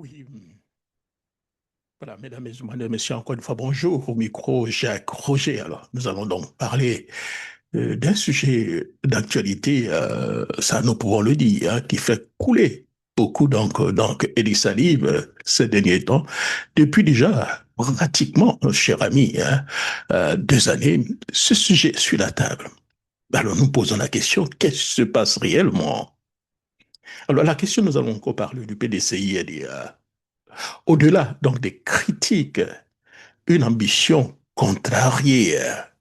Oui, voilà, mesdames et messieurs, encore une fois, bonjour. Au micro, Jacques Roger. Alors, nous allons donc parler d'un sujet d'actualité, ça nous pouvons le dire, hein, qui fait couler beaucoup donc et des salives ces derniers temps. Depuis déjà pratiquement, cher ami, hein, 2 années, ce sujet est sur la table. Alors, nous posons la question, qu'est-ce qui se passe réellement? Alors, la question, nous allons encore parler du PDCI et au-delà donc des critiques, une ambition contrariée.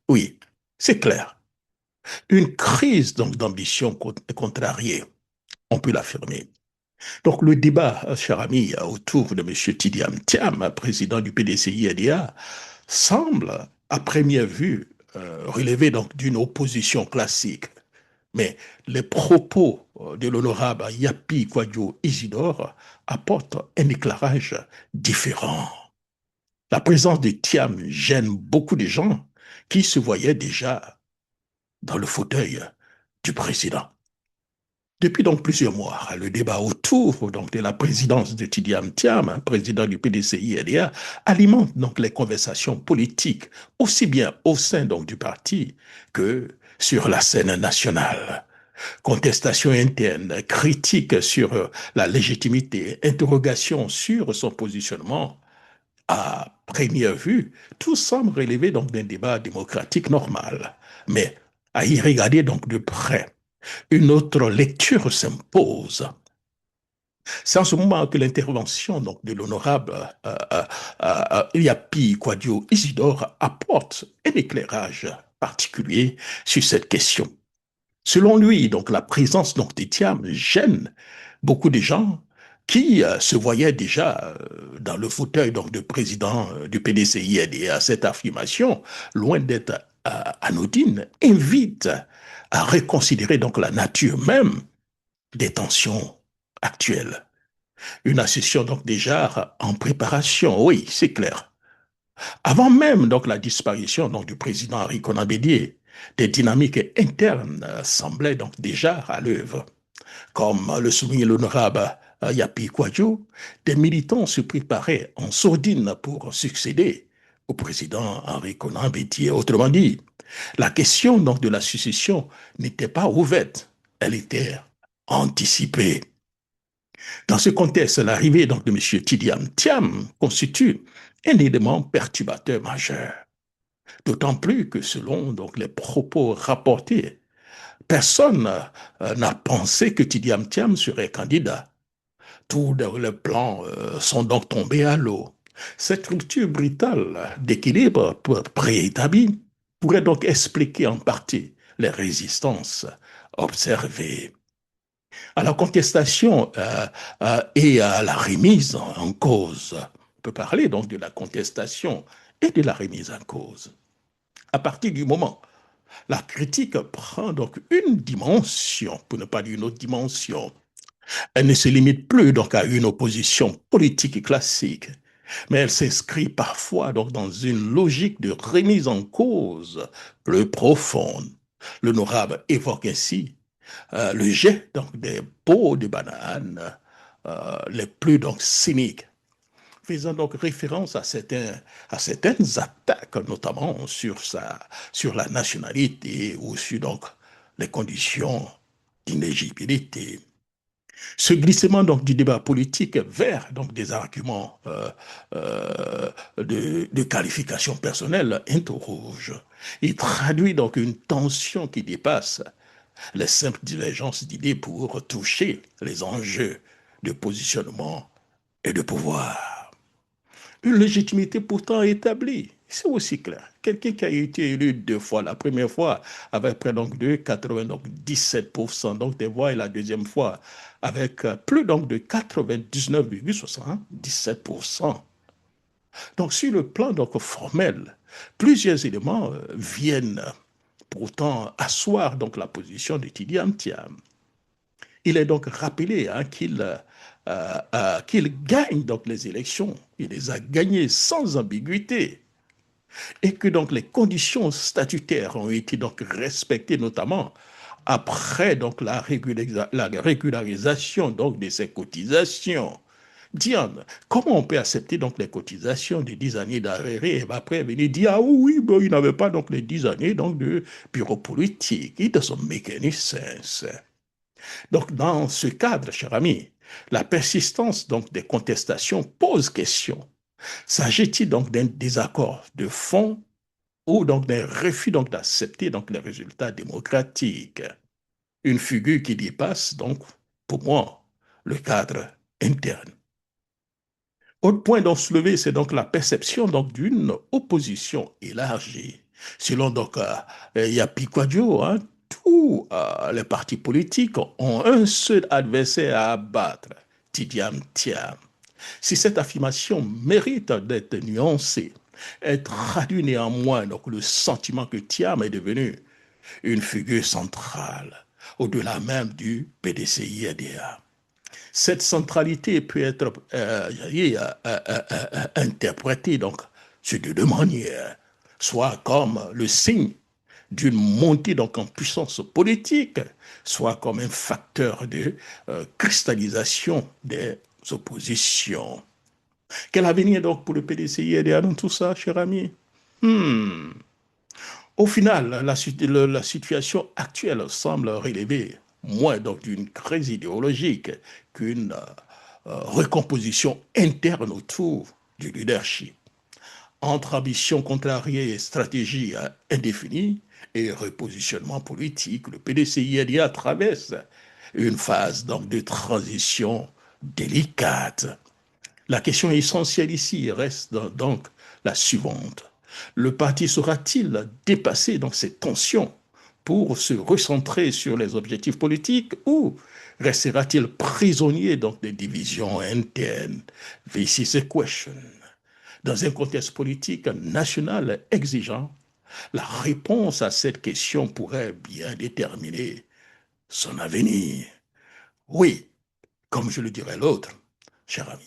Oui, c'est clair. Une crise donc d'ambition contrariée, on peut l'affirmer. Donc le débat, cher ami, autour de M. Tidiam Thiam, président du PDCI-NDA, semble, à première vue, relever donc d'une opposition classique. Mais les propos de l'honorable Yapi Kwadjo Isidore apportent un éclairage différent. La présence de Thiam gêne beaucoup de gens qui se voyaient déjà dans le fauteuil du président. Depuis donc plusieurs mois, le débat autour donc, de la présidence de Tidiam Thiam, président du PDCI-LDA, alimente donc les conversations politiques, aussi bien au sein donc, du parti que sur la scène nationale. Contestation interne, critique sur la légitimité, interrogation sur son positionnement. À première vue, tout semble relever donc d'un débat démocratique normal. Mais à y regarder donc de près, une autre lecture s'impose. C'est en ce moment que l'intervention donc de l'honorable Yapi Kwadjo Isidore apporte un éclairage particulier sur cette question. Selon lui, donc la présence donc d'Etiam gêne beaucoup de gens qui se voyaient déjà dans le fauteuil donc de président du PDCID. Et à cette affirmation, loin d'être anodine, invite à reconsidérer donc la nature même des tensions actuelles. Une accession donc déjà en préparation, oui, c'est clair. Avant même donc la disparition donc du président Henri Konan Bédié, des dynamiques internes semblaient donc déjà à l'œuvre. Comme le souligne l'honorable Yapi Kwadjo, des militants se préparaient en sourdine pour succéder au président Henri Konan Bédié. Autrement dit, la question donc de la succession n'était pas ouverte, elle était anticipée. Dans ce contexte, l'arrivée donc de M. Tidiam Thiam constitue un élément perturbateur majeur. D'autant plus que selon donc, les propos rapportés, personne n'a pensé que Tidiam Thiam serait candidat. Tous les plans sont donc tombés à l'eau. Cette rupture brutale d'équilibre préétabli pourrait donc expliquer en partie les résistances observées. À la contestation et à la remise en cause, on peut parler donc de la contestation et de la remise en cause. À partir du moment la critique prend donc une dimension, pour ne pas dire une autre dimension. Elle ne se limite plus donc à une opposition politique classique, mais elle s'inscrit parfois donc dans une logique de remise en cause plus profonde. L'honorable évoque ainsi le jet donc des pots de bananes les plus donc cyniques, faisant donc référence à certaines attaques, notamment sur la nationalité ou sur donc les conditions d'inéligibilité. Ce glissement donc du débat politique vers donc des arguments de qualification personnelle interroge. Il traduit donc une tension qui dépasse les simples divergences d'idées pour toucher les enjeux de positionnement et de pouvoir. Une légitimité pourtant établie. C'est aussi clair. Quelqu'un qui a été élu 2 fois, la première fois avec près donc de 97% donc des voix et la deuxième fois avec plus donc de 99,77%. Donc sur le plan donc formel, plusieurs éléments viennent pourtant asseoir donc la position de Tidiam Thiam. Il est donc rappelé hein, qu'il gagne donc les élections. Il les a gagnées sans ambiguïté. Et que donc les conditions statutaires ont été donc respectées, notamment après donc la régularisation donc de ces cotisations. Diane, comment on peut accepter donc les cotisations de 10 années d'arrêt et après venir dire, ah oui, bon, il n'avait pas donc les 10 années donc de bureau politique. It doesn't make any sense. Donc, dans ce cadre, cher ami, la persistance donc des contestations pose question. S'agit-il donc d'un désaccord de fond ou donc d'un refus donc d'accepter donc les résultats démocratiques? Une figure qui dépasse donc, pour moi, le cadre interne. Autre point donc soulevé, c'est donc la perception donc d'une opposition élargie. Selon donc Yapiquadio, hein, tous les partis politiques ont un seul adversaire à abattre, Tidiane Thiam. Si cette affirmation mérite d'être nuancée, elle traduit néanmoins donc le sentiment que Thiam est devenu une figure centrale, au-delà même du PDCI-RDA. Cette centralité peut être interprétée donc sur deux manières, soit comme le signe d'une montée donc en puissance politique, soit comme un facteur de cristallisation des oppositions. Quel avenir donc pour le PDCI dans tout ça, cher ami? Hmm. Au final, la situation actuelle semble relever moins donc d'une crise idéologique qu'une recomposition interne autour du leadership. Entre ambition contrariée et stratégie indéfinie et repositionnement politique, le PDCI traverse une phase donc de transition délicate. La question essentielle ici reste donc la suivante. Le parti saura-t-il dépasser donc ces tensions pour se recentrer sur les objectifs politiques ou restera-t-il prisonnier donc des divisions internes? This is a question. Dans un contexte politique national exigeant, la réponse à cette question pourrait bien déterminer son avenir. Oui, comme je le dirais l'autre, cher ami.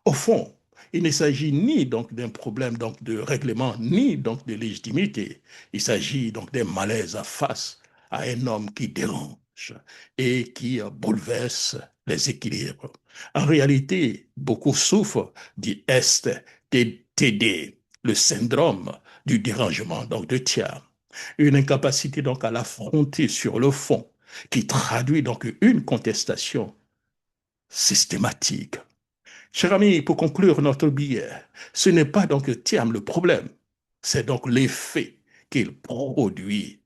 Au fond, il ne s'agit ni donc d'un problème donc de règlement, ni donc de légitimité. Il s'agit donc d'un malaise face à un homme qui dérange et qui bouleverse les équilibres. En réalité, beaucoup souffrent du STD, le syndrome du dérangement donc de tiers. Une incapacité donc à l'affronter sur le fond, qui traduit donc une contestation systématique. Cher ami, pour conclure notre billet, ce n'est pas donc Thiam le problème, c'est donc l'effet qu'il produit.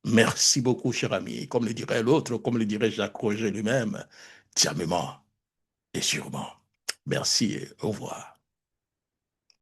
Merci beaucoup, cher ami. Comme le dirait l'autre, comme le dirait Jacques Roger lui-même, Thiamement et sûrement. Merci et au revoir.